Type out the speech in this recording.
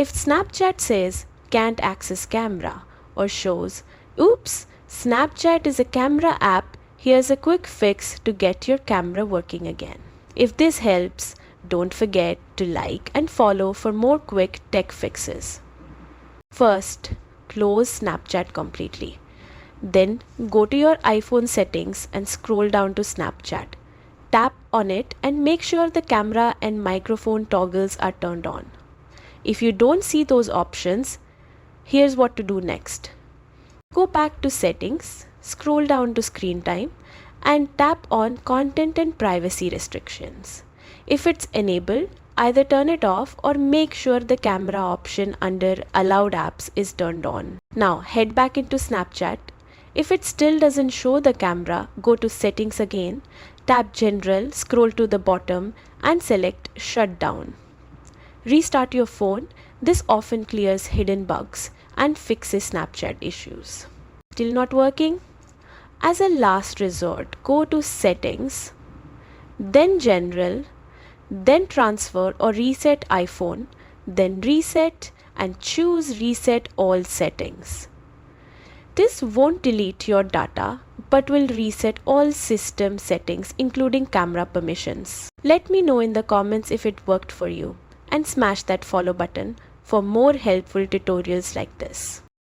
If Snapchat says can't access camera or shows, oops, Snapchat is a camera app, here's a quick fix to get your camera working again. If this helps, don't forget to like and follow for more quick tech fixes. First, close Snapchat completely. Then go to your iPhone settings and scroll down to Snapchat. Tap on it and make sure the camera and microphone toggles are turned on. If you don't see those options, here's what to do next. Go back to settings, scroll down to screen time and tap on content and privacy restrictions. If it's enabled, either turn it off or make sure the camera option under allowed apps is turned on. Now head back into Snapchat. If it still doesn't show the camera, go to settings again, tap general, scroll to the bottom and select shutdown. Restart your phone. This often clears hidden bugs and fixes Snapchat issues. Still not working? As a last resort, go to settings, then general, then transfer or reset iPhone, then reset and choose reset all settings. This won't delete your data but will reset all system settings including camera permissions. Let me know in the comments if it worked for you and smash that follow button for more helpful tutorials like this.